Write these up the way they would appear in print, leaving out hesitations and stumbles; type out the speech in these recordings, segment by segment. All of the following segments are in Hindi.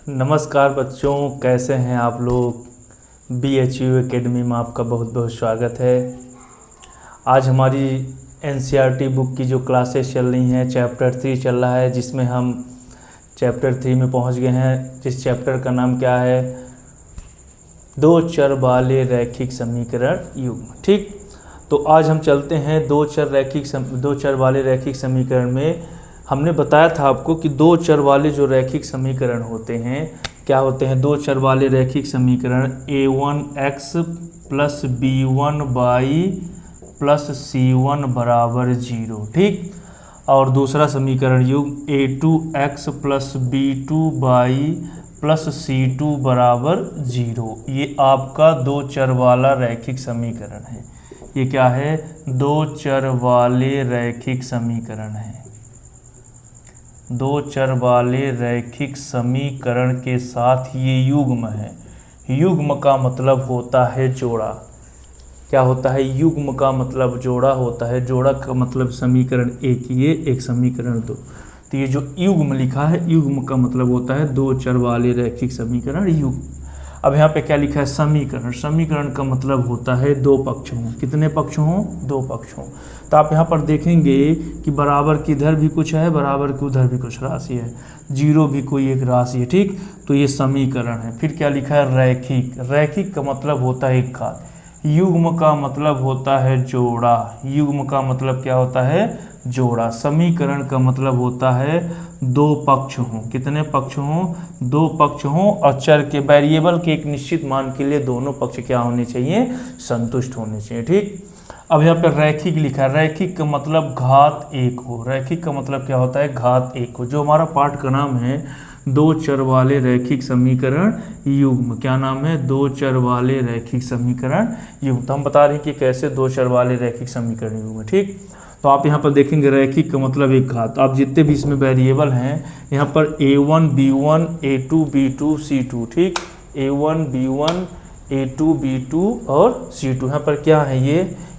नमस्कार बच्चों, कैसे हैं आप लोग। BHU एकेडमी में आपका बहुत बहुत स्वागत है। आज हमारी NCERT बुक की जो क्लासेस चल रही हैं, चैप्टर 3 चल रहा है, जिसमें हम चैप्टर 3 में पहुंच गए हैं। जिस चैप्टर का नाम क्या है, दो चर वाले रैखिक समीकरण युग्म। ठीक, तो आज हम चलते हैं दो चर वाले रैखिक समीकरण में। हमने बताया था आपको कि दो चर वाले जो रैखिक समीकरण होते हैं क्या होते हैं। दो चर वाले रैखिक समीकरण a1x plus b1y plus c1 बराबर 0। ठीक, और दूसरा समीकरण युग्म a2x plus b2y plus c2 बराबर 0। ये आपका दो चर वाला रैखिक समीकरण है। ये क्या है, दो चर वाले रैखिक समीकरण है। दो चर वाले रैखिक समीकरण के साथ ये युग्म है। युग्म का मतलब होता है जोड़ा। क्या होता है, युग्म का मतलब जोड़ा होता है। जोड़ा का मतलब समीकरण एक ये, एक समीकरण दो। तो ये जो युग्म लिखा है, युग्म का मतलब होता है दो चर वाले रैखिक समीकरण युग्म। अब यहाँ पे क्या लिखा है, समीकरण। समीकरण का मतलब होता है दो पक्ष हों। कितने पक्ष हों, दो पक्ष हों। तो आप यहाँ पर देखेंगे कि बराबर की इधर भी कुछ है, बराबर की उधर भी कुछ राशि है, जीरो भी कोई एक राशि है। ठीक, तो ये समीकरण है। फिर क्या लिखा है, रैखिक। रैखिक का मतलब होता है एक घात। युग्म का मतलब होता है जोड़ा। युग्म का मतलब क्या होता है, जोड़ा। समीकरण का मतलब होता है दो पक्ष हों। कितने पक्ष हों, दो पक्ष हों, और चर के वेरिएबल के एक निश्चित मान के लिए दोनों पक्ष क्या होने चाहिए, संतुष्ट होने चाहिए। ठीक, अब यहाँ पर रैखिक लिखा है। रैखिक का मतलब घात एक हो। रैखिक का मतलब क्या होता है, घात एक हो। जो हमारा पाठ का नाम है दो चर वाले रैखिक समीकरण युग्म। क्या नाम है, दो चर वाले रैखिक समीकरण युग्म। तो हम बता रहे हैं कि कैसे दो चर वाले रैखिक समीकरण युग्म। ठीक, तो आप यहाँ पर देखेंगे रैखिक का मतलब एक घात। आप जितने भी इसमें वेरिएबल हैं, यहाँ पर a1 b1 a2 b2 c2। ठीक, a1 b1 a2 b2 और c2। यहाँ पर क्या है,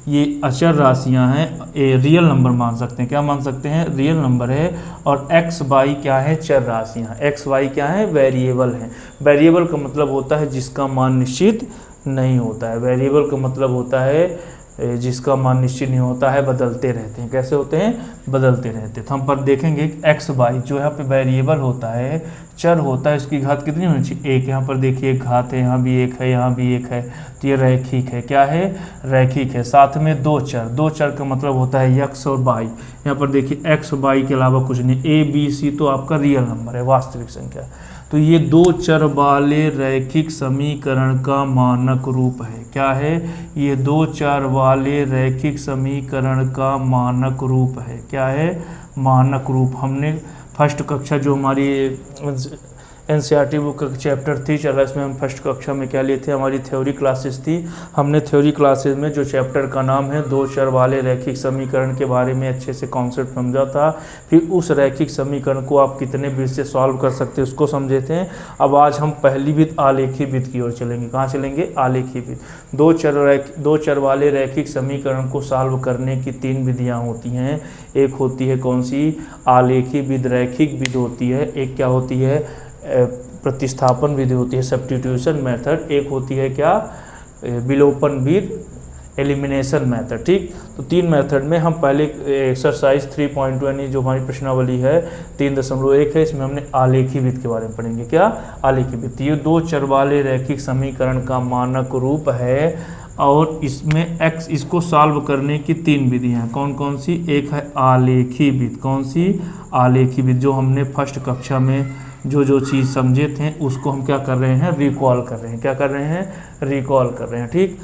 ये अचर राशियां हैं। रियल नंबर मान सकते हैं। क्या मान सकते हैं, रियल नंबर है। और एक्स वाई क्या है, चर राशियां। एक्स वाई क्या है, वेरिएबल है। वेरिएबल का मतलब होता है जिसका मान निश्चित नहीं होता है। वेरिएबल का मतलब होता है जिसका मान निश्चित नहीं होता है, बदलते रहते हैं। कैसे होते हैं, बदलते रहते हैं। तो हम पर देखेंगे एक्स वाई जो यहाँ पे वेरिएबल होता है, चर होता है, इसकी घात कितनी होनी चाहिए, एक। यहाँ पर देखिए घात है, यहाँ भी एक है, यहाँ भी एक है। तो ये रैखिक है। क्या है, रैखिक है। साथ में दो चर। दो चर का मतलब होता है एक्स और वाई। यहाँ पर देखिए एक्स वाई के अलावा कुछ नहीं। ए बी सी तो आपका रियल नंबर है, वास्तविक संख्या। तो ये दो चर वाले रैखिक समीकरण का मानक रूप है। क्या है, ये दो चर वाले रैखिक समीकरण का मानक रूप है। क्या है, मानक रूप। हमने फर्स्ट कक्षा जो हमारी NCERT बुक का चैप्टर 3 चल रहा है, इसमें हम फर्स्ट कक्षा में क्या लिए थे, हमारी थ्योरी क्लासेस थी। हमने थ्योरी क्लासेस में जो चैप्टर का नाम है दो चर वाले रैखिक समीकरण के बारे में अच्छे से कॉन्सेप्ट समझा था। फिर उस रैखिक समीकरण को आप कितने विधि से सॉल्व कर सकते हैं उसको समझे थे। अब आज हम पहली विधि आलेखी विधि की ओर चलेंगे। कहाँ चलेंगे, आलेखी विधि। दो चर वाले रैखिक समीकरण को सॉल्व करने की तीन विधियाँ होती हैं। एक होती है कौन सी, आलेखी विधि, रैखिक विधि होती है। एक क्या होती है, प्रतिस्थापन विधि होती है, सब्स्टिट्यूशन मेथड। एक होती है क्या, विलोपन विधि, एलिमिनेशन मेथड। ठीक, तो तीन मेथड में हम पहले एक्सरसाइज 3.1 जो हमारी प्रश्नावली है 3.1 है, इसमें हमने आलेखी विधि के बारे में पढ़ेंगे। क्या, आलेखी विधि। ये दो चर वाले रैखिक समीकरण का मानक रूप है, और इसमें x इसको सॉल्व करने की तीन विधियां हैं। कौन कौन सी, एक है आलेखी विधि। कौन सी, आलेखी विधि। जो हमने फर्स्ट कक्षा में जो चीज़ समझे थे उसको हम क्या कर रहे हैं, रिकॉल कर रहे हैं। क्या कर रहे हैं, रिकॉल कर रहे हैं। ठीक,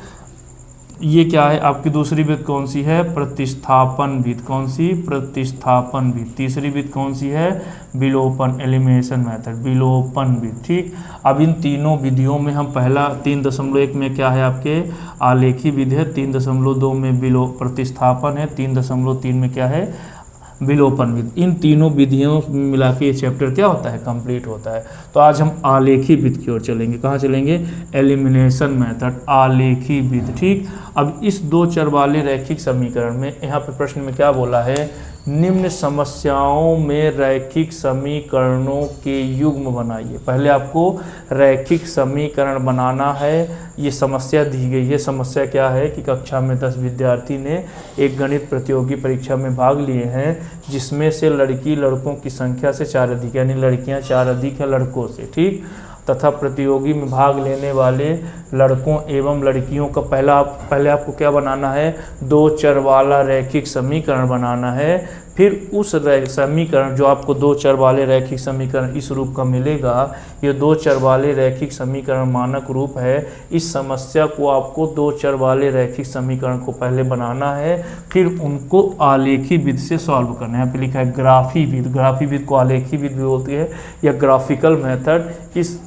ये क्या है आपकी दूसरी विधि कौन सी है, प्रतिस्थापन विधि। कौन सी, प्रतिस्थापन विधि। तीसरी विधि कौन सी है, विलोपन, एलिमिनेशन मेथड, विलोपन विधि। ठीक, अब इन तीनों विधियों में हम पहला 3.1 में क्या है आपके आलेखी विधि है, 3.2 में प्रतिस्थापन है, 3.3 में क्या है, विलोपन विधि। इन तीनों विधियों मिला के ये चैप्टर क्या होता है, कंप्लीट होता है। तो आज हम आलेखी विधि की ओर चलेंगे। कहाँ चलेंगे, एलिमिनेशन मेथड, आलेखी विधि। ठीक, अब इस दो चर वाले रैखिक समीकरण में यहाँ पे प्रश्न में क्या बोला है निम्न समस्याओं में रैखिक समीकरणों के युग्म बनाइए। पहले आपको रैखिक समीकरण बनाना है। ये समस्या दी गई है। समस्या क्या है कि कक्षा में 10 विद्यार्थी ने एक गणित प्रतियोगी परीक्षा में भाग लिए हैं, जिसमें से लड़की लड़कों की संख्या से 4 अधिक, यानी लड़कियां 4 अधिक है लड़कों से, ठीक। तथा प्रतियोगी में भाग लेने वाले लड़कों एवं लड़कियों का पहले आपको क्या बनाना है, 2 चर वाला रैखिक समीकरण बनाना है। फिर उस समीकरण जो आपको 2 चर वाले रैखिक समीकरण इस रूप का मिलेगा, ये 2 चर वाले रैखिक समीकरण मानक रूप है। इस समस्या को आपको 2 चर वाले रैखिक समीकरण को पहले बनाना है, फिर उनको आलेखी विधि से सॉल्व करना है। यहाँ पे लिखा है ग्राफी विधि। ग्राफी विधि को आलेखी विधि भी बोलती है या ग्राफिकल मेथड। इस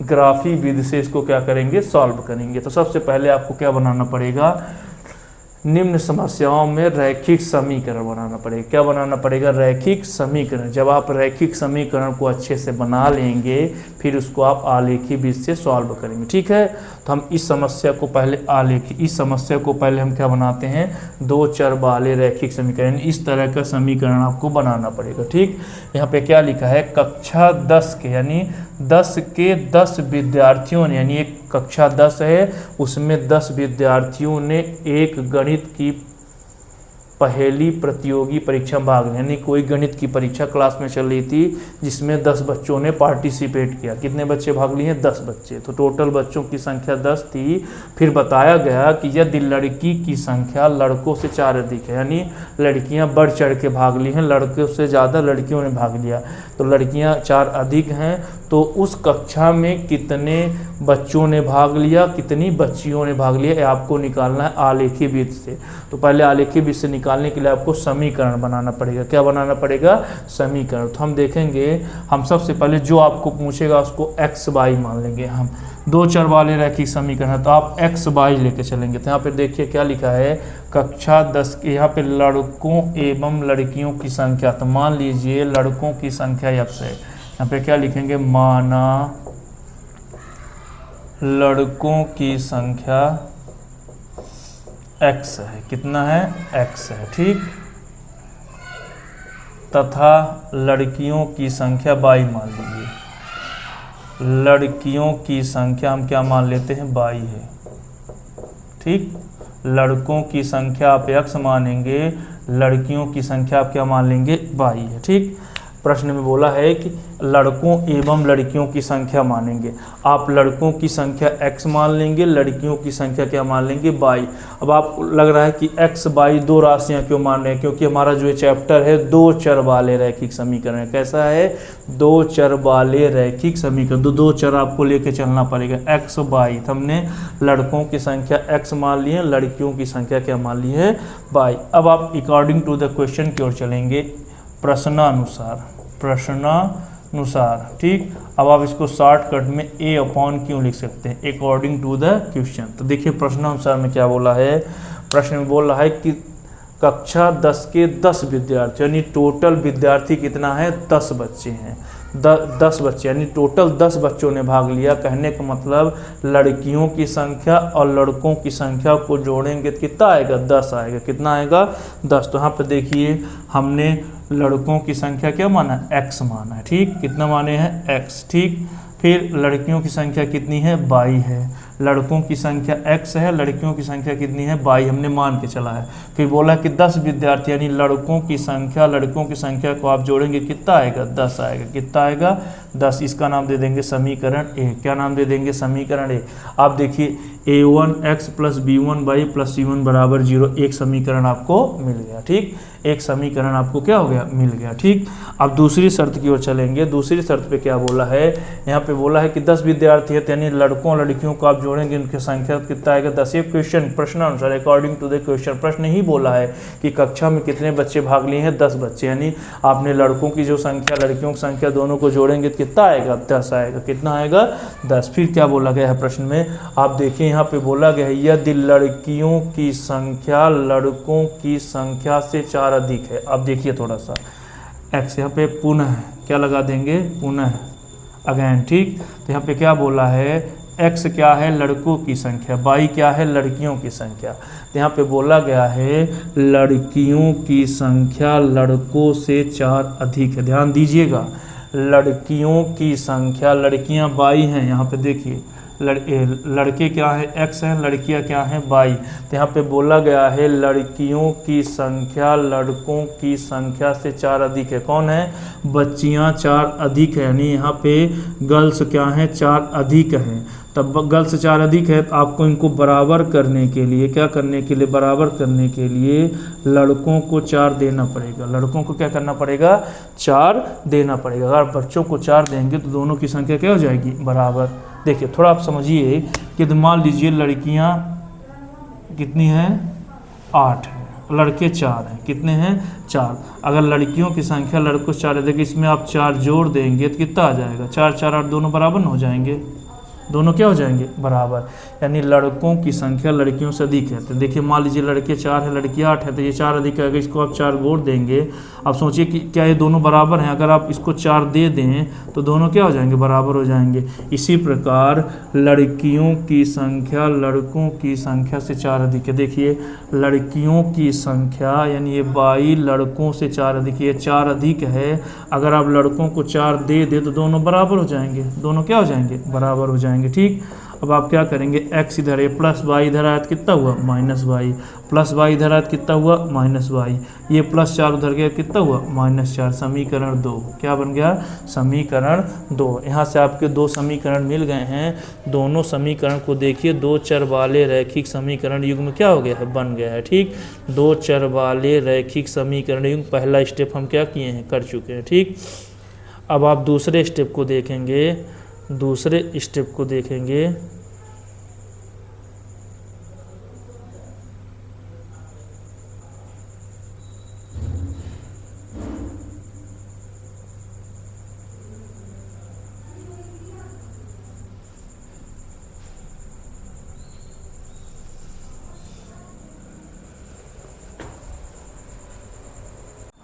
ग्राफी विधि से इसको क्या करेंगे, सॉल्व करेंगे। तो सबसे पहले आपको क्या बनाना पड़ेगा, निम्न समस्याओं में रैखिक समीकरण बनाना पड़ेगा। क्या बनाना पड़ेगा, रैखिक समीकरण। जब आप रैखिक समीकरण को अच्छे से बना लेंगे, फिर उसको आप आलेखी विधि से सॉल्व करेंगे, ठीक है। तो हम इस समस्या को पहले इस समस्या को पहले हम क्या बनाते हैं, 2 चर वाले रैखिक समीकरण, इस तरह का समीकरण आपको बनाना पड़ेगा, ठीक। यहाँ पे क्या लिखा है, कक्षा 10 के यानी 10 के 10 विद्यार्थियों ने, यानी एक कक्षा 10 है, उसमें 10 विद्यार्थियों ने एक गणित की पहेली प्रतियोगी परीक्षा में भाग लिया। यानी कोई गणित की परीक्षा क्लास में चल रही थी, जिसमें 10 बच्चों ने पार्टिसिपेट किया। कितने बच्चे भाग लिए हैं, 10 बच्चे। तो टोटल बच्चों की संख्या 10 थी। फिर बताया गया कि यदि लड़की की संख्या लड़कों से 4 अधिक है, यानी लड़कियां बढ़ चढ़ के भाग ली हैं, लड़कों से ज़्यादा लड़कियों ने भाग लिया, तो लड़कियां 4 अधिक हैं, तो उस कक्षा में कितने बच्चों ने भाग लिया, कितनी बच्चियों ने भाग लिया, ये आपको निकालना है आलेखी विधि से। तो पहले आलेखी विधि से निकालने के लिए आपको समीकरण बनाना पड़ेगा। क्या बनाना पड़ेगा, समीकरण। तो हम देखेंगे, हम सबसे पहले जो आपको पूछेगा उसको x y मान लेंगे। हम 2 चर वाले रैखिक समीकरण है, तो आप x y लेके चलेंगे। तो यहाँ पे देखिए क्या लिखा है, कक्षा 10 के, यहाँ पे लड़कों एवं लड़कियों की संख्या, तो मान लीजिए लड़कों की संख्या x है। यहाँ पे क्या लिखेंगे, माना लड़कों की संख्या x है। कितना है, x है, ठीक। तथा लड़कियों की संख्या y मान लीजिए। लड़कियों की संख्या हम क्या मान लेते हैं, y है, ठीक। लड़कों की संख्या आप x मानेंगे, लड़कियों की संख्या आप क्या मान लेंगे, y है, ठीक। प्रश्न में बोला है कि लड़कों एवं लड़कियों की संख्या मानेंगे। आप लड़कों की संख्या x मान लेंगे, लड़कियों की संख्या क्या मान लेंगे, y। अब आपको लग रहा है कि x y 2 राशियां क्यों मान रहे हैं, क्योंकि हमारा जो ये चैप्टर है 2 चर वाले रैखिक समीकरण है। कैसा है, 2 चर वाले रैखिक समीकरण। 2 चर आपको लेके चलना पड़ेगा, x y। हमने लड़कों की संख्या x मान ली है, लड़कियों की संख्या क्या मान ली है, y। अब आप अकॉर्डिंग टू द क्वेश्चन की ओर चलेंगे, प्रश्नानुसार, ठीक। अब आप इसको शॉर्टकट में a अपॉन क्यों लिख सकते हैं, अकॉर्डिंग टू द क्वेश्चन। तो देखिए प्रश्नानुसार में क्या बोला है, प्रश्न में बोल रहा है कि कक्षा 10 के 10 विद्यार्थी, यानी टोटल विद्यार्थी कितना है, 10 बच्चे हैं। 10 बच्चे यानी टोटल 10 बच्चों ने भाग लिया। कहने का मतलब लड़कियों की संख्या और लड़कों की संख्या को जोड़ेंगे तो कितना आएगा, 10 आएगा। कितना आएगा, 10। तो यहाँ पे देखिए हमने लड़कों की संख्या क्या माना, x माना है, ठीक। कितना माने हैं, x, ठीक। फिर लड़कियों की संख्या कितनी है, y है। लड़कों की संख्या x है, लड़कियों की संख्या कितनी है, y हमने मान के चला है। फिर बोला कि 10 विद्यार्थी, यानी लड़कों की संख्या को आप जोड़ेंगे कितना आएगा, 10 आएगा। कितना आएगा, 10। इसका नाम दे देंगे समीकरण ए। क्या नाम दे देंगे, समीकरण ए। आप देखिए a1x plus b1y plus c1 बराबर 0, एक समीकरण आपको मिल गया, ठीक। एक समीकरण आपको क्या हो गया, मिल गया, ठीक। अब दूसरी शर्त की ओर चलेंगे। दूसरी शर्त पे क्या बोला है, यहाँ पे बोला है कि 10 विद्यार्थी है, यानी लड़कों लड़कियों को आप जोड़ेंगे, उनकी संख्या कितना आएगा, 10। ये क्वेश्चन प्रश्नानुसार अकॉर्डिंग टू द क्वेश्चन, प्रश्न ही बोला है कि कक्षा में कितने बच्चे भाग लिए हैं, 10 बच्चे। यानी आपने लड़कों की जो संख्या लड़कियों की संख्या दोनों को जोड़ेंगे तो कितना आएगा, 10 आएगा। कितना आएगा, 10। फिर क्या बोला गया है प्रश्न में, आप देखिए यहाँ पे बोला गया है यदि लड़कियों की संख्या लड़कों की संख्या से 4 अधिक है। अब देखिए थोड़ा सा x, यहाँ पे पुनः क्या लगा देंगे, पुनः, अगेन, ठीक। तो यहाँ पे क्या बोला है x क्या है लड़कों की संख्या, y क्या है लड़कियों की संख्या। तो यहाँ पे बोला गया है लड़कियों की संख्या लड़कों से 4 अधिक है। ध्यान दीजिएगा, लड़कियों की संख्या, लड़कियां y हैं, यहाँ पे देखिए लड़के क्या है x हैं, लड़कियां क्या हैं y। तो यहाँ पे बोला गया है लड़कियों की संख्या लड़कों की संख्या से 4 अधिक है। कौन है, बच्चियां 4 अधिक है, यानी यहाँ पे गर्ल्स क्या हैं 4 अधिक हैं। तब गर्ल्स 4 अधिक है तो आपको इनको बराबर करने के लिए क्या करने के लिए, बराबर करने के लिए लड़कों को 4 देना पड़ेगा। लड़कों को क्या करना पड़ेगा, 4 देना पड़ेगा। अगर बच्चों को 4 देंगे तो दोनों की संख्या क्या हो जाएगी, बराबर। देखिए थोड़ा आप समझिए कि मान लीजिए लड़कियां कितनी हैं 8 हैं, लड़के 4 हैं, कितने हैं 4। अगर लड़कियों की संख्या लड़कों से 4 है, देखिए इसमें आप 4 जोड़ देंगे तो कितना आ जाएगा, 4 4 8, दोनों बराबर न हो जाएंगे, दोनों क्या हो जाएंगे, बराबर। यानी लड़कों की संख्या लड़कियों से अधिक है। तो देखिए मान लीजिए लड़के 4 है लड़कियां 8 है, तो ये 4 अधिक है। अगर इसको आप 4 जोड़ देंगे, आप सोचिए कि क्या ये दोनों बराबर हैं। अगर आप इसको 4 दे दें तो दोनों क्या हो जाएंगे, बराबर हो जाएंगे। इसी प्रकार लड़कियों की संख्या लड़कों की संख्या से 4 अधिक है। देखिए लड़कियों की संख्या यानी ये 22 लड़कों से 4 अधिक, ये 4 अधिक है। अगर आप लड़कों को 4 दे दे तो दोनों बराबर हो जाएंगे, दोनों क्या हो जाएंगे, बराबर हो जाएंगे। ठीक, अब आप क्या करेंगे, x इधर है प्लस y इधर आया तो कितना हुआ, माइनस y, प्लस y इधर आया तो कितना हुआ, माइनस y, ये +4 उधर गया कितना हुआ, -4। समीकरण 2 क्या बन गया, समीकरण 2। यहाँ से आपके 2 समीकरण मिल गए हैं। दोनों समीकरण को देखिए, 2 चर वाले रैखिक समीकरण युग्म क्या हो गया है, बन गया है। ठीक, 2 चर वाले रैखिक समीकरण युग्म, पहला स्टेप हम क्या किए हैं, कर चुके हैं। ठीक, अब आप दूसरे स्टेप को देखेंगे, दूसरे स्टेप को देखेंगे।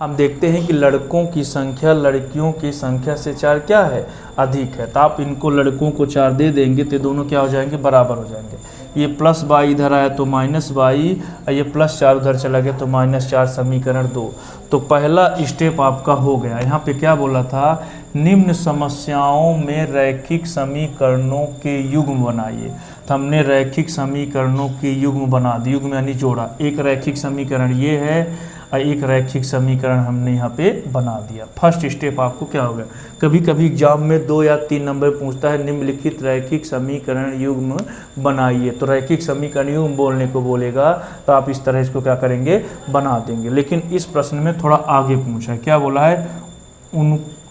हम देखते हैं कि लड़कों की संख्या लड़कियों की संख्या से 4 क्या है, अधिक है। तो आप इनको लड़कों को 4 दे देंगे तो दोनों क्या हो जाएंगे, बराबर हो जाएंगे। ये प्लस y इधर आया तो माइनस y, और ये +4 उधर चला गया तो -4, समीकरण 2। तो पहला स्टेप आपका हो गया। यहाँ पे क्या बोला था, निम्न समस्याओं में रैखिक समीकरणों के युग्म बनाइए। तो हमने रैखिक समीकरणों के युग्म बना दिए, युग्म यानी जोड़ा। एक रैखिक समीकरण ये है और एक रैखिक समीकरण हमने यहाँ पे बना दिया। फर्स्ट स्टेप आपको क्या हो गया। कभी कभी एग्जाम में 2 या 3 नंबर पूछता है, निम्नलिखित रैखिक समीकरण युग्म बनाइए। तो रैखिक समीकरण युग्म बोलने को बोलेगा तो आप इस तरह इसको क्या करेंगे, बना देंगे। लेकिन इस प्रश्न में थोड़ा आगे पूछा है, क्या बोला है,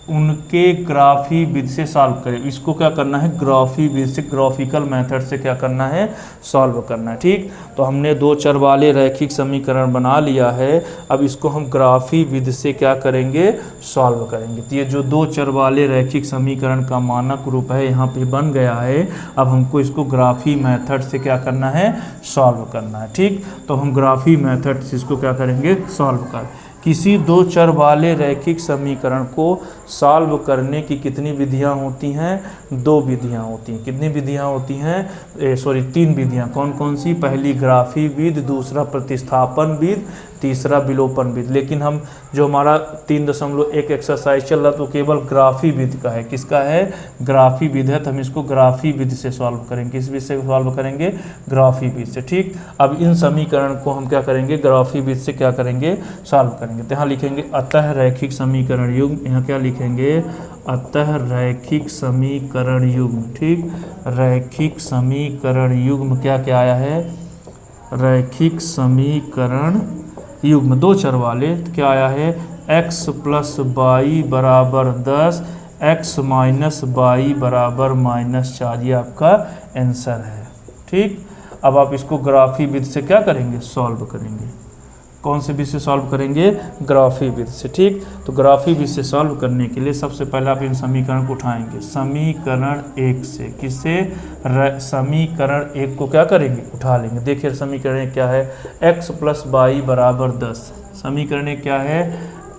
उनके ग्राफी विधि से सॉल्व करें। इसको क्या करना है, ग्राफी विधि से, ग्राफिकल मेथड से क्या करना है, सॉल्व करना है। ठीक, तो हमने 2 चर वाले रैखिक समीकरण बना लिया है। अब इसको हम ग्राफी विधि से क्या करेंगे, सॉल्व करेंगे। तो ये जो 2 चर वाले रैखिक समीकरण का मानक रूप है यहाँ पे बन गया है। अब हमको इसको ग्राफी मेथड से क्या करना है, सॉल्व करना है। ठीक, तो हम ग्राफी मेथड से इसको क्या करेंगे, सॉल्व कर। किसी 2 चर वाले रैखिक समीकरण को सॉल्व करने की कितनी विधियां होती हैं, 2 विधियां होती हैं। कितनी विधियां होती हैं, 3 विधियां। कौन कौन सी, पहली ग्राफी विधि, दूसरा प्रतिस्थापन विधि, तीसरा विलोपन विधि। लेकिन हम जो हमारा 3.1 एक्सरसाइज चल रहा तो केवल ग्राफी विधि का है। किसका है, ग्राफी विधि है। तो हम इसको ग्राफी विधि से सॉल्व करेंगे। किस विधि से सॉल्व करेंगे, ग्राफी विधि से। ठीक, अब इन समीकरण को हम क्या करेंगे, ग्राफी विधि से क्या करेंगे, सॉल्व करेंगे। तो यहाँ लिखेंगे अतः रैखिक समीकरण युग्म, यहाँ क्या लिखेंगे, अतः रैखिक समीकरण युग्म। ठीक, रैखिक समीकरण युग्म क्या क्या आया है, रैखिक समीकरण युग्म 2 चर वाले। तो क्या आया है, x + y = 10, x - y = -4। ये आपका आंसर है। ठीक, अब आप इसको ग्राफी विधि से क्या करेंगे, सॉल्व करेंगे। कौन से विधि से सॉल्व करेंगे, ग्राफी विधि से। ठीक, तो ग्राफी विधि से सॉल्व करने के लिए सबसे पहले आप इन समीकरण को उठाएंगे, समीकरण 1 से। किससे, समीकरण 1 को क्या करेंगे, उठा लेंगे। देखिए समीकरण 1 क्या है, x + y = 10। समीकरण 1 क्या है,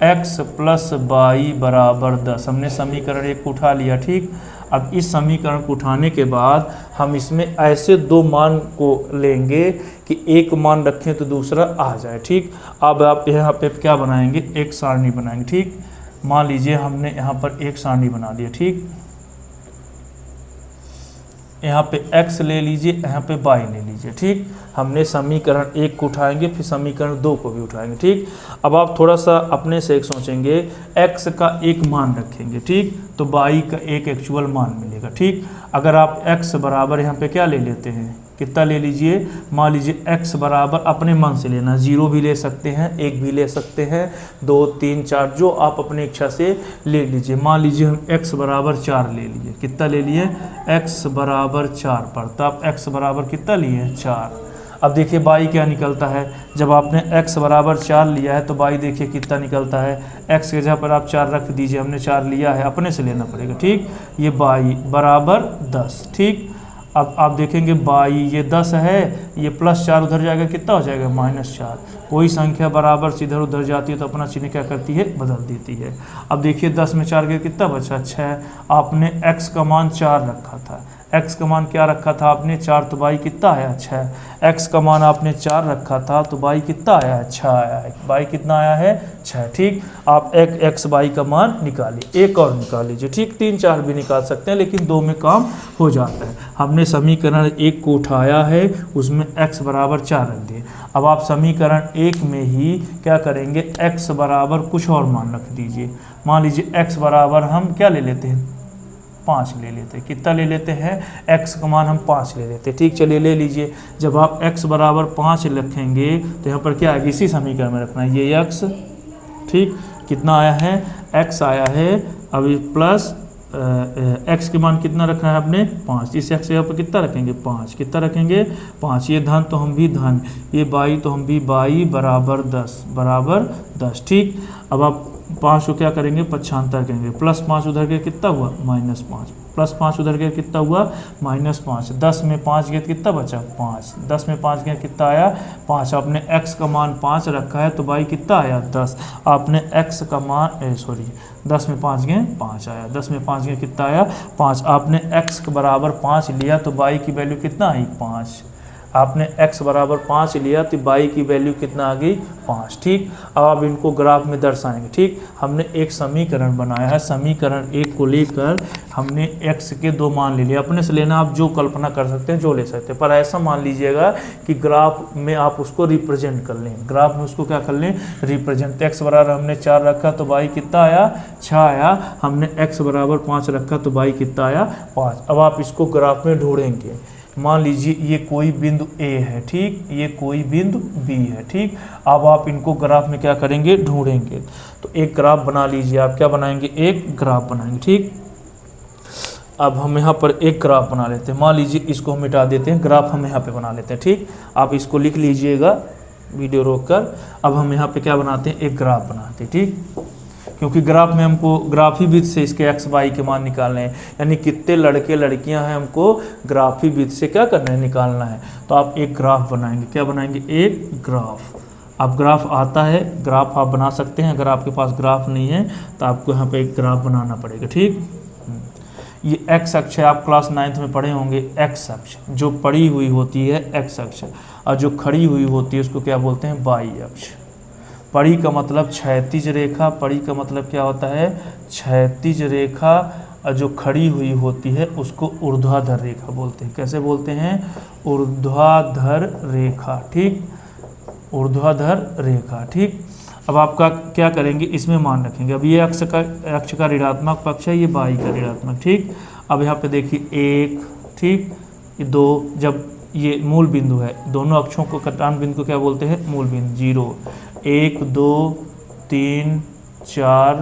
x + y = 10। हमने समीकरण 1 को उठा लिया। ठीक, अब इस समीकरण को उठाने के बाद हम इसमें ऐसे दो मान को लेंगे कि एक मान रखें तो दूसरा आ जाए, ठीक। अब आप यहाँ पे क्या बनाएंगे, एक सारणी बनाएंगे, ठीक। मान लीजिए हमने यहाँ पर एक सारणी बना दिया, ठीक। यहाँ पे x ले लीजिए, यहाँ पे y ले लीजिए, ठीक। हमने समीकरण 1 को उठाएंगे, फिर समीकरण 2 को भी उठाएंगे, ठीक। अब आप थोड़ा सा अपने से एक सोचेंगे, x का एक मान रखेंगे, ठीक, तो y का एक एक्चुअल मान मिलेगा, ठीक। अगर आप x बराबर यहाँ पे क्या ले लेते हैं, कितना ले लीजिए, मान लीजिए x बराबर अपने मन से लेना, 0 भी ले सकते हैं, 1 भी ले सकते हैं, 2 3 4 जो आप अपनी इच्छा से ले लीजिए। मान लीजिए हम x बराबर 4 ले लिए, कितना ले लिए, x बराबर 4 पर, तो आप x बराबर कितना लिए, 4। अब देखिए y क्या निकलता है, जब आपने x बराबर 4 लिया है तो y देखिए कितना निकलता है, x के जगह पर आप 4 रख दीजिए, हमने 4 लिया है, अपने से लेना पड़ेगा, ठीक। ये y बराबर 10, ठीक। अब आप देखेंगे y ये 10 है, ये प्लस 4 उधर जाएगा, कितना हो जाएगा, -4। कोई संख्या बराबर से इधर उधर जाती है तो अपना चिन्ह क्या करती है, बदल देती है। अब देखिए 10 में 4 के कितना बचा, 6। आपने x का मान 4 रखा था, x का मान क्या रखा था आपने, 4, तो y कितना आया, 6। x का मान आपने 4 रखा था तो y कितना आया, 6 आया है, y कितना आया है, 6, ठीक। आप एक x y का मान निकालिए, एक और निकाल लीजिए, ठीक। 3 4 भी निकाल सकते हैं, लेकिन 2 में काम हो जाता है। हमने समीकरण 1 को उठाया है, उसमें x बराबर 4 रख दिए। अब आप समीकरण 1 में ही क्या करेंगे, x बराबर कुछ और मान रख दीजिए। मान लीजिए x बराबर हम क्या ले लेते हैं, 5 ले लेते हैं, कितना ले लेते हैं, x का मान हम 5 ले लेते हैं, ठीक। चलिए ले लीजिए, जब आप x बराबर 5 रखेंगे तो यहाँ पर क्या आएगा, इसी समीकरण में रखना है, ये x, ठीक। कितना आया है, x आया है, अभी प्लस x के मान कितना रखना है आपने, 5। इस x यहाँ पर कितना रखेंगे, 5, कितना रखेंगे, 5। ये धन तो हम भी धन, ये y तो हम भी y बराबर 10, बराबर 10, ठीक। अब आप 5 को क्या करेंगे, पक्षांतर करेंगे, +5 उधर के कितना हुआ, -5, +5 उधर के कितना हुआ, -5। 10 में 5 गए कितना बचा, 5। 10 में 5 गए कितना आया, 5। आपने x का मान 5 रखा है तो y कितना आया, 10। आपने x का मान 10 में 5 गए 5 आया, 10 में 5 गए कितना आया, 5। आपने x के बराबर 5 लिया तो y की वैल्यू कितना आई, 5। आपने x बराबर 5 लिया तो y की वैल्यू कितना आ गई, 5, ठीक। अब आप इनको ग्राफ में दर्शाएंगे, ठीक। हमने एक समीकरण बनाया है, समीकरण 1 को लेकर हमने x के 2 मान ले लिए, अपने से लेना आप जो कल्पना कर सकते हैं, जो ले सकते हैं, पर ऐसा मान लीजिएगा कि ग्राफ में आप उसको रिप्रेजेंट कर लें, ग्राफ में उसको क्या कर लें, रिप्रेजेंट। x बराबर हमने 4 रखा तो y कितना आया, 6 आया। हमने x बराबर 5 रखा तो y कितना आया, 5। अब आप इसको ग्राफ में ढूंढेंगे, मान लीजिए ये कोई बिंदु A है, ठीक, ये कोई बिंदु B है, ठीक। अब आप इनको ग्राफ में क्या करेंगे, ढूंढेंगे। तो एक ग्राफ बना लीजिए, आप क्या बनाएंगे, एक ग्राफ बनाएंगे, ठीक। अब हम यहाँ पर एक ग्राफ बना लेते हैं, मान लीजिए इसको हम मिटा देते हैं, ग्राफ हम यहाँ पे बना लेते हैं, ठीक। आप इसको लिख लीजिएगा वीडियो रोककर। अब हम यहाँ पे क्या बनाते हैं, एक ग्राफ बनाते हैं, ठीक, क्योंकि ग्राफ में हमको ग्राफी विधि से इसके x y के मान निकालने हैं, यानी कितने लड़के लड़कियां हैं हमको ग्राफी विधि से क्या करना है, निकालना है। तो आप एक ग्राफ बनाएंगे, क्या बनाएंगे, एक ग्राफ। अब ग्राफ आता है, ग्राफ आप बना सकते हैं, अगर आपके पास ग्राफ नहीं है तो आपको यहाँ पे एक ग्राफ बनाना पड़ेगा, ठीक। ये x अक्ष है, आप क्लास 9th में पढ़े होंगे, x अक्ष जो पड़ी हुई होती है x अक्ष, और जो खड़ी हुई होती है उसको क्या बोलते हैं, y अक्ष। पड़ी का मतलब क्षैतिज रेखा, पड़ी का मतलब क्या होता है, क्षैतिज रेखा, और जो खड़ी हुई होती है उसको ऊर्ध्वाधर रेखा बोलते हैं। कैसे बोलते हैं, ऊर्ध्वाधर रेखा, ठीक, ऊर्ध्वाधर रेखा, ठीक। अब आपका क्या करेंगे, इसमें मान रखेंगे। अब ये अक्ष का ऋणात्मक पक्ष है, ये y का ऋणात्मक, ठीक। अब यहाँ पे देखिए 1, ठीक, 2, जब ये मूल बिंदु है, दोनों अक्षों को कटान बिंदु को क्या बोलते हैं, मूल बिंदु। 0, 1 2 3 4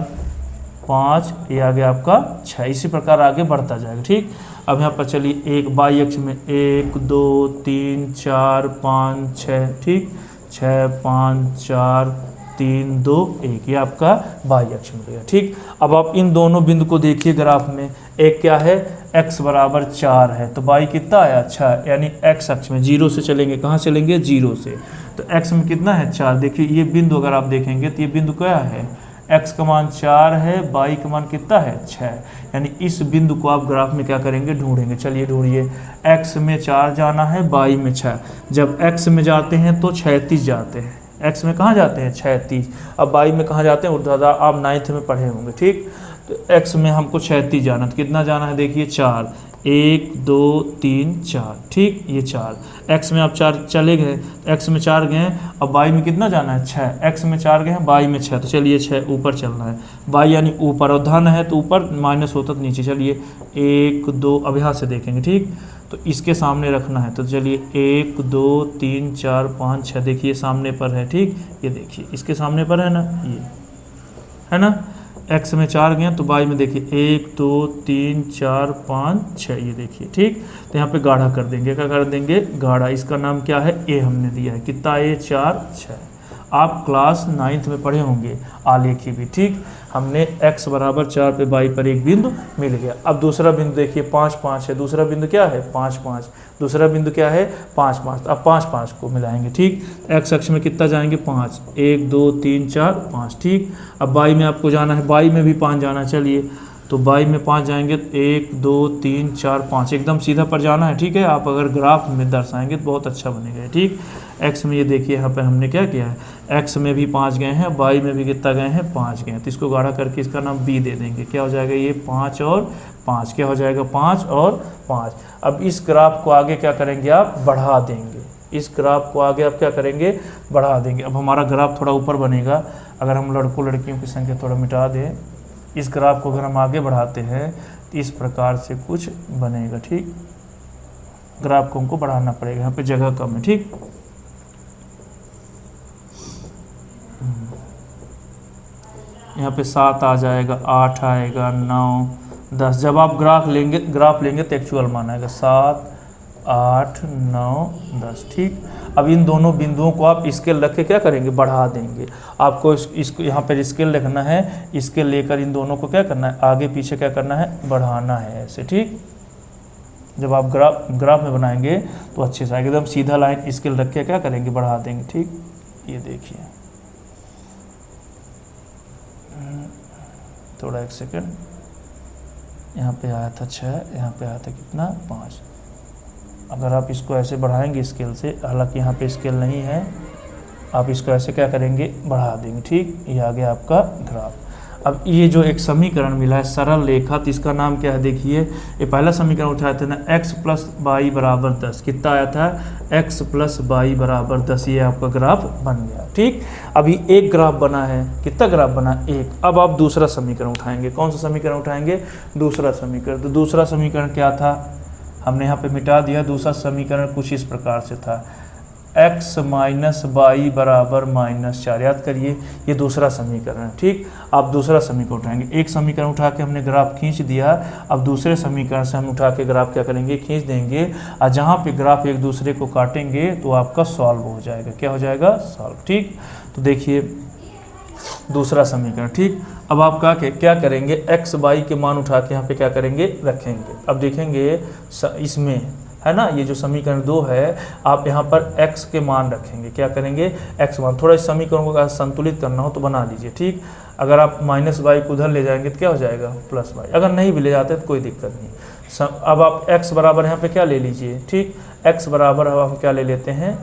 5, ये आगे आपका 6, इसी प्रकार आगे बढ़ता जाएगा, ठीक। अब यहाँ पर चलिए एक y अक्ष में 1 2 3 4 5 6, ठीक, 6 5 4 3 2 1, ये आपका y अक्ष में रहेगा, ठीक। अब आप इन दोनों बिंदु को देखिए ग्राफ में, एक क्या है, x बराबर 4 है तो y कितना आया, 6, यानी x अक्ष में 0 से चलेंगे, कहाँ चलेंगे, 0 से, तो x में कितना है, 4। देखिए ये बिंदु अगर आप देखेंगे तो ये बिंदु क्या है, x का मान 4 है, y का मान कितना है 6। यानी इस बिंदु को आप ग्राफ में क्या करेंगे, ढूंढेंगे। चलिए ढूंढिए। x में 4 जाना है, y में 6। जब x में जाते हैं तो 36 जाते हैं। x में कहाँ जाते हैं 36। अब y में कहाँ जाते हैं ऊर्ध्वाधर, आप 9th में पढ़े होंगे। ठीक, तो x में हमको 36 जाना, तो कितना जाना है देखिए 4, 1 2 3 4। ठीक, ये 4 x में आप 4 चले गए, x में 4 गए। अब y में कितना जाना है 6, x में 4 गए हैं, y में 6। तो चलिए 6 ऊपर चलना है, y यानी ऊपर, और धन है तो ऊपर, माइनस होता तो नीचे। चलिए 1 2, अब यहाँ से देखेंगे। ठीक, तो इसके सामने रखना है, तो चलिए 1 2 3 4 5 6, देखिए सामने पर है। ठीक, ये देखिए इसके सामने पर है ना, ये है ना। x में 4 गए तो y में देखिए 1 2 3 4 5 6, ये देखिए। ठीक, तो यहाँ पे गाढ़ा कर देंगे। क्या कर देंगे, गाढ़ा। इसका नाम क्या है, a हमने दिया है। कितना a 4 6। आप क्लास 9th में पढ़े होंगे आलेखी भी। ठीक, हमने x बराबर 4 पे y पर एक बिंदु मिल गया। अब दूसरा बिंदु देखिए 5 5 है, दूसरा बिंदु क्या है 5 5, दूसरा बिंदु क्या है 5 5। अब 5 5 को मिलाएंगे। ठीक, x अक्ष में कितना जाएंगे 5, 1 2 3 4 5। ठीक, अब y में आपको जाना है, y में भी 5 जाना है। चलिए तो y में 5 जाएंगे, 1 2 3 4 5, एकदम सीधा पर जाना है। ठीक है, आप अगर ग्राफ में दर्शाएंगे तो बहुत अच्छा बनेगा। ठीक, x में ये देखिए यहाँ पर हमने क्या किया है, x में भी 5 गए हैं, y में भी कितना गए हैं 5 गए हैं। तो इसको गाढ़ा करके इसका नाम b दे देंगे। क्या हो जाएगा, ये 5 और 5, क्या हो जाएगा 5 और 5। अब इस ग्राफ को आगे क्या करेंगे, आप बढ़ा देंगे। इस ग्राफ को आगे आप क्या करेंगे, बढ़ा देंगे। अब हमारा ग्राफ थोड़ा ऊपर बनेगा। अगर हम लड़कों लड़कियों की संख्या थोड़ा मिटा दें, इस ग्राफ को अगर हम आगे बढ़ाते हैं तो इस प्रकार से कुछ बनेगा। ठीक, ग्राफ को हमको बढ़ाना पड़ेगा, यहाँ पे जगह कम है। ठीक, यहाँ पे 7 आ जाएगा, 8 आएगा, 9 10। जब आप ग्राफ लेंगे तो एक्चुअल मान आएगा 7 8 9 10। ठीक, अब इन दोनों बिंदुओं को आप स्केल रख के क्या करेंगे, बढ़ा देंगे। आपको इसको यहाँ पर स्केल रखना है, स्केल लेकर इन दोनों को क्या करना है, आगे पीछे क्या करना है, बढ़ाना है ऐसे। ठीक, जब आप ग्राफ में बनाएंगे तो अच्छे से एकदम सीधा लाइन स्केल रख के क्या करेंगे, बढ़ा देंगे। ठीक, ये देखिए थोड़ा, एक सेकंड, यहाँ पे आया था 6, यहाँ पे आया था कितना 5। अगर आप इसको ऐसे बढ़ाएंगे स्केल से, हालांकि यहाँ पे स्केल नहीं है, आप इसको ऐसे क्या करेंगे, बढ़ा देंगे। ठीक, ये आ गया आपका ग्राफ। अब ये जो एक समीकरण मिला है सरल रेखा, तो इसका नाम क्या है देखिए। ये पहला समीकरण उठाए थे ना, x + y = 10। कितना आया था, x + y = 10। ये आपका ग्राफ बन गया। ठीक, अभी एक ग्राफ बना है, कितना ग्राफ बना, एक। अब आप दूसरा समीकरण उठाएंगे। कौन सा समीकरण उठाएंगे, दूसरा समीकरण। तो दूसरा समीकरण क्या था, हमने यहाँ पे मिटा दिया। दूसरा समीकरण कुछ इस प्रकार से था, x - y = -4। याद करिए, ये दूसरा समीकरण है। ठीक, आप दूसरा समीकरण उठाएंगे। एक समीकरण उठा के हमने ग्राफ खींच दिया, अब दूसरे समीकरण से हम उठा के ग्राफ क्या करेंगे, खींच देंगे। और जहाँ पे ग्राफ एक दूसरे को काटेंगे तो आपका सॉल्व हो जाएगा। क्या हो जाएगा, सॉल्व। ठीक, तो देखिए दूसरा समीकरण। ठीक, अब आप क्या करेंगे, x y के मान उठा के यहाँ पे क्या करेंगे, रखेंगे। अब देखेंगे इसमें है ना, ये जो समीकरण 2 है, आप यहाँ पर x के मान रखेंगे। क्या करेंगे, x मान। थोड़ा इस समीकरण को अगर संतुलित करना हो तो बना लीजिए। ठीक, अगर आप -y को उधर ले जाएंगे तो क्या हो जाएगा, +y। अगर नहीं भी ले जाते तो कोई दिक्कत नहीं। अब आप x बराबर यहाँ पे क्या ले लीजिए। ठीक, x बराबर अब हम क्या ले लेते हैं,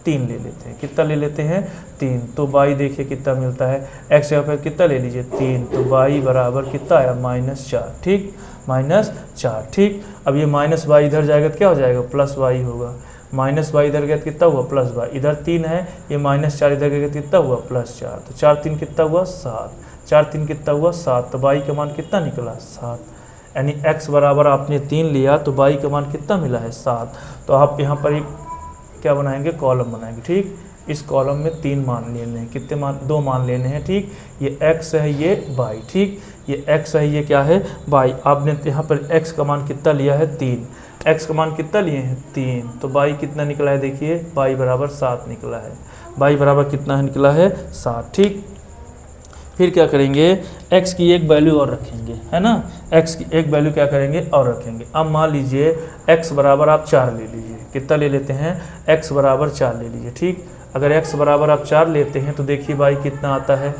3 ले लेते हैं। कितना ले लेते हैं, 3। तो y देखिए कितना मिलता है, x जगह पर कितना ले लीजिए 3, तो y बराबर कितना आया, -4। ठीक, -4। ठीक, अब ये -y इधर जाएगा तो क्या हो जाएगा, +y होगा। -y इधर गया तो कितना हुआ, +y। इधर 3 है, ये -4 इधर गया तो कितना हुआ, +4। तो 4 3 कितना हुआ, 7। 4 3 कितना हुआ, 7। तो y का मान कितना निकला, 7। यानी x बराबर आपने 3 लिया तो y का मान कितना मिला है, 7। तो आप यहाँ पर एक क्या बनाएंगे, कॉलम बनाएंगे। ठीक, इस कॉलम में 3 मान लेने हैं। कितने मान, 2 मान लेने हैं। ठीक, ये x है, ये y। ठीक, ये x है, ये क्या है, y। आपने यहाँ पर x का मान कितना लिया है, 3। x का मान कितना लिए हैं, 3। तो y कितना निकला है, देखिए y बराबर 7 निकला है। y बराबर कितना निकला है, 7। ठीक, फिर क्या करेंगे, x की एक वैल्यू और रखेंगे, है ना। x की एक वैल्यू क्या करेंगे, और रखेंगे। अब मान लीजिए x बराबर आप 4 ले लीजिए। कितना ले लेते हैं, x बराबर 4 ले लीजिए। ठीक, अगर x बराबर आप 4 लेते हैं तो देखिए y कितना आता है,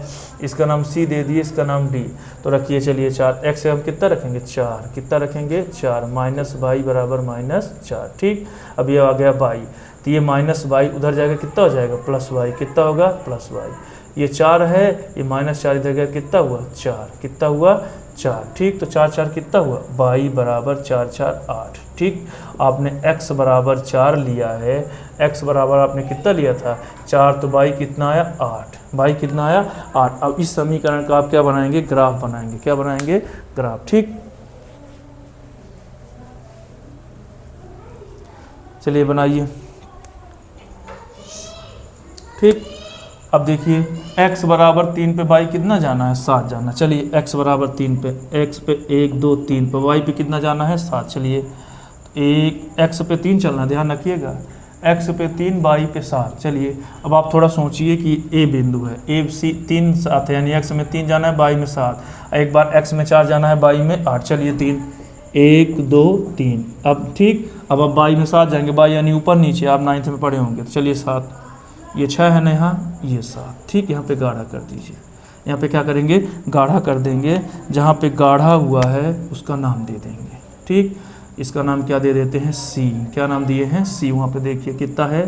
इसका नाम c दे दिए, इसका नाम d, तो रखिए चलिए 4, x से हम कितना रखेंगे 4, कितना रखेंगे 4, माइनस y बराबर -4। ठीक, अब ये आ गया y, तो ये माइनस y उधर जाएगा कितना हो जाएगा प्लस y, कितना होगा प्लस y, ये 4 है, ये -4 इधर गया कितना हुआ 4, कितना हुआ 4। ठीक, तो 4 4 कितना हुआ y बराबर 4 4 8। ठीक, आपने x बराबर 4 लिया है, x बराबर आपने कितना लिया था 4, तो y कितना आया 8, y कितना आया 8। अब इस समीकरण का आप क्या बनाएंगे, ग्राफ बनाएंगे, क्या बनाएंगे ग्राफ। ठीक, चलिए बनाइए। ठीक, अब देखिए x बराबर 3 पे y कितना जाना है 7 जाना, चलिए x बराबर 3 पे, x पे 1 2 3 पे, y पे कितना जाना है 7, चलिए x पे 3 चलना, ध्यान रखिएगा, x पे 3 y पे 7। चलिए अब आप थोड़ा सोचिए कि a बिंदु है, a c 3 7 है, यानी x में 3 जाना है, y में 7, एक बार x में 4 जाना है, y में 8, चलिए 3 1 2 3। अब ठीक, अब आप y में 7 जाएंगे, y यानी ऊपर नीचे, आप 9th में पढ़े होंगे, तो चलिए 7, ये 6 है ना यहाँ, ये 7। ठीक, यहाँ पे गाढ़ा कर दीजिए, यहाँ पे क्या करेंगे गाढ़ा कर देंगे, जहाँ पे गाढ़ा हुआ है उसका नाम दे देंगे। ठीक, इसका नाम क्या दे देते हैं C, क्या नाम दिए हैं C, वहाँ पे देखिए कितना है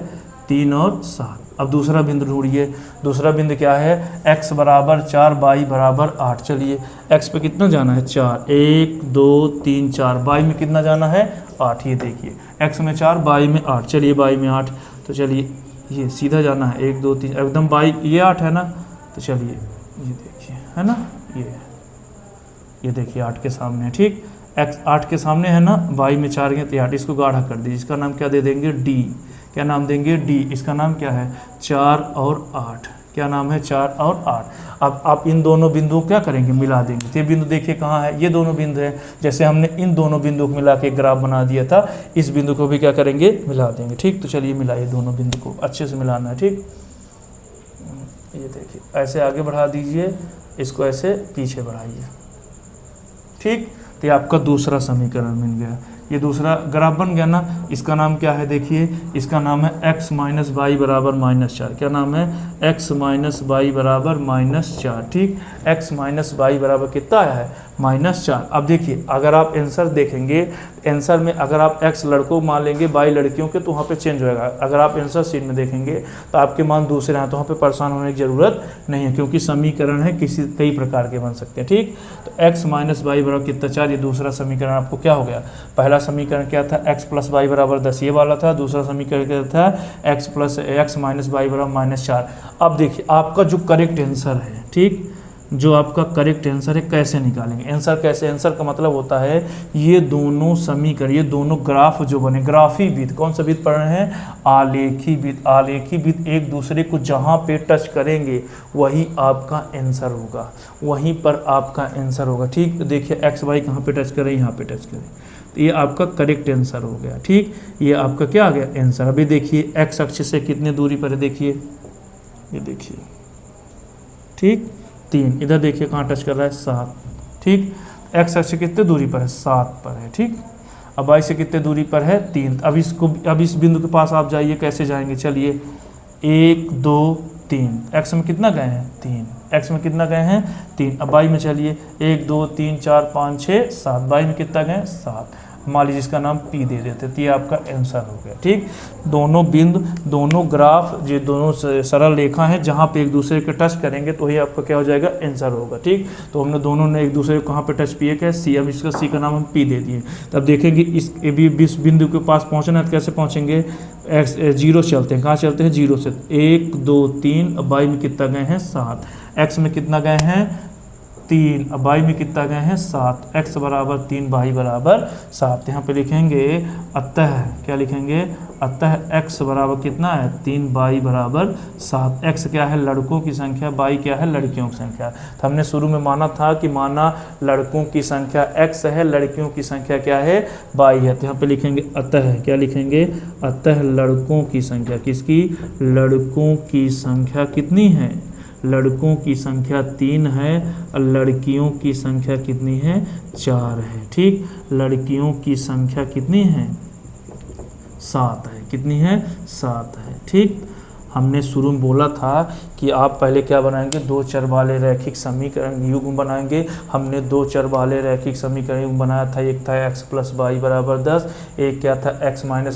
3 और 7। अब दूसरा बिंदु ढूंढिए, दूसरा बिंदु क्या है x बराबर 4 y बराबर 8। चलिए x पे कितना जाना है 4, 1 2 3 4, y में कितना जाना है 8, ये देखिए x में 4 y में 8, चलिए y में 8, तो चलिए ये सीधा जाना है 1 2 3, एकदम y ये 8 है ना, तो चलिए ये देखिए है ना, ये देखिए 8 के सामने है। ठीक, x 8 के सामने है ना, y में 4 है तो 8, इसको गाढ़ा कर दीजिए, इसका नाम क्या दे देंगे d, क्या नाम देंगे d, इसका नाम क्या है 4 और 8, क्या नाम है 4 और 8। अब आप इन दोनों बिंदुओं क्या करेंगे मिला देंगे, तो ये बिंदु देखिए कहाँ है, ये दोनों बिंदु हैं, जैसे हमने इन दोनों बिंदुओं को मिला के ग्राफ बना दिया था, इस बिंदु को भी क्या करेंगे मिला देंगे। ठीक, तो चलिए मिलाइए, दोनों बिंदु को अच्छे से मिलाना है। ठीक, ये देखिए ऐसे आगे बढ़ा दीजिए, इसको ऐसे पीछे बढ़ाइए। ठीक, तो ये आपका दूसरा समीकरण मिल गया, ये दूसरा ग्राफ बन गया ना। इसका नाम क्या है देखिए, इसका नाम है x माइनस वाई बराबर -4, क्या नाम है x माइनस वाई बराबर -4। ठीक, x माइनस वाई बराबर कितना आया है -4। अब देखिए अगर आप आंसर देखेंगे, आंसर में अगर आप x लड़कों मान लेंगे y लड़कियों के, तो वहाँ पे चेंज होएगा। अगर आप आंसर शीट में देखेंगे तो आपके मान दूसरे हैं, तो वहाँ पे परेशान होने की ज़रूरत नहीं है, क्योंकि समीकरण है कई प्रकार के बन सकते हैं। ठीक, तो x माइनस वाई बराबर कितना 4, ये दूसरा समीकरण आपको क्या हो गया। पहला समीकरण क्या था x प्लस वाई बराबर 10, ये वाला था। दूसरा समीकरण क्या था x माइनस वाई बराबर -4। अब देखिए आपका जो करेक्ट आंसर है, ठीक, जो आपका करेक्ट आंसर है कैसे निकालेंगे। आंसर कैसे, आंसर का मतलब होता है ये दोनों समीकरण, ये दोनों ग्राफ जो बने, ग्राफी विधि, कौन सा विधि पढ़ रहे हैं आलेखी विधि। आलेखी विधि एक दूसरे को जहाँ पे टच करेंगे वही आपका आंसर होगा, वहीं पर आपका आंसर होगा। ठीक, देखिए एक्स वाई कहाँ पे टच करें, यहाँ पे टच करें, तो ये आपका करेक्ट आंसर हो गया। ठीक, ये आपका क्या आ गया आंसर। अभी देखिए एक्स अक्ष से कितने दूरी पर है, देखिए ये देखिए, ठीक 3, इधर देखिए कहाँ टच कर रहा है 7। ठीक, एक्स अक्ष से कितने दूरी पर है 7 पर है। ठीक, अब वाई से कितने दूरी पर है 3। अब इस बिंदु के पास आप जाइए, कैसे जाएंगे, चलिए 1 2 3, एक्स में कितना गए हैं 3, एक्स में कितना गए हैं 3। अब वाई में चलिए 1 2 3 4 5 6 7, वाई में कितना गए 7, मान लीजिए इसका नाम P दे देते, तो ये आपका आंसर हो गया। ठीक, दोनों बिंदु, दोनों ग्राफ, ये दोनों सरल रेखा हैं, जहाँ पे एक दूसरे के टच करेंगे तो ही आपका क्या हो जाएगा आंसर होगा। ठीक, तो हमने दोनों ने एक दूसरे को कहाँ पे टच किए, क्या C, अब इसका C का नाम हम P दे दिए। तब देखेंगे इस बिंदु के पास पहुँचना है तो कैसे पहुँचेंगे, x 0 चलते हैं, कहाँ चलते हैं 0 से, 1 2 3, अब वाई में कितना गए हैं 7, एक्स में कितना गए हैं 3, अब वाई में कितना गए हैं 7, x बराबर 3 वाई बराबर 7। यहाँ पे लिखेंगे अतः, क्या लिखेंगे, अतः x बराबर कितना है 3 वाई बराबर 7। x क्या है लड़कों की संख्या, y क्या है लड़कियों की संख्या। तो हमने शुरू में माना था कि माना लड़कों की संख्या x है, लड़कियों की संख्या क्या है y है। तो यहाँ पे लिखेंगे अतः, क्या लिखेंगे, अतः लड़कों की संख्या, किसकी, लड़कों की संख्या कितनी है, लड़कों की संख्या 3 है और लड़कियों की संख्या कितनी है 4 है। ठीक, लड़कियों की संख्या कितनी है 7 है, कितनी है 7 है। ठीक, हमने शुरू में बोला था कि आप पहले क्या बनाएंगे, 2 चर वाले रैखिक समीकरण युग्म बनाएंगे। हमने 2 चर वाले रैखिक समीकरण युग्म बनाया था, एक था x + y = 10, एक क्या था x - y =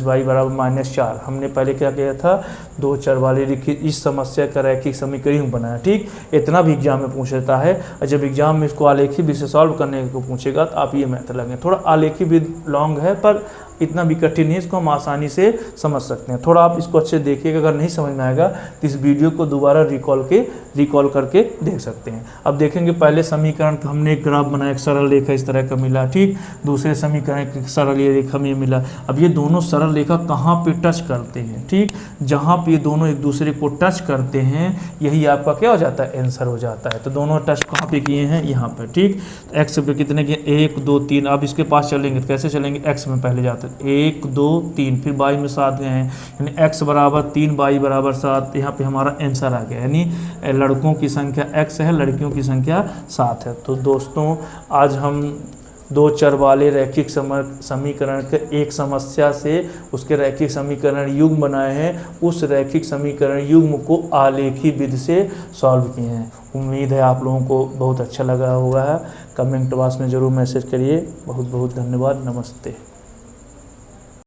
-4। हमने पहले क्या किया था, 2 चर वाले इस समस्या का रैखिक समीकरण युग्म बनाया। ठीक, इतना भी एग्जाम में पूछ लेता है। और जब एग्जाम में इसको आलेखी विधि से सॉल्व करने को पूछेगा तो आप ये मेथड लगेंगे। थोड़ा आलेखी विधि लॉन्ग है पर इतना भी कठिन नहीं है, इसको हम आसानी से समझ सकते हैं। थोड़ा आप इसको अच्छे देखिएगा, अगर नहीं समझ में आएगा तो इस वीडियो को दोबारा रिकॉल करके देख सकते हैं। अब देखेंगे पहले समीकरण का हमने एक ग्राफ बनाया, एक सरल रेखा इस तरह का मिला। ठीक, दूसरे समीकरण एक सरल रेखा में मिला। अब ये दोनों सरल रेखा कहाँ पे टच करते हैं, ठीक, जहाँ पे ये दोनों एक दूसरे को टच करते हैं यही आपका क्या हो जाता है, आंसर हो जाता है। तो दोनों टच कहाँ पे किए हैं, यहाँ पर। ठीक, एक्स पे कितने किए, 1 2 3। अब इसके पास चलेंगे तो कैसे चलेंगे, एक्स में पहले जाते हैं 1 2 3, फिर y में 7 गए हैं, यानी x = 3 y = 7। यहाँ पे हमारा आंसर आ गया, यानी लड़कों की संख्या x है, लड़कियों की संख्या 7 है। तो दोस्तों आज हम 2 चर वाले रैखिक समीकरण के एक समस्या से उसके रैखिक समीकरण युग्म बनाए हैं, उस रैखिक समीकरण युग्म को आलेखी विधि से सॉल्व किए हैं। उम्मीद है आप लोगों को बहुत अच्छा लगा होगा। कमेंट बॉक्स में ज़रूर मैसेज करिए। बहुत बहुत धन्यवाद। नमस्ते।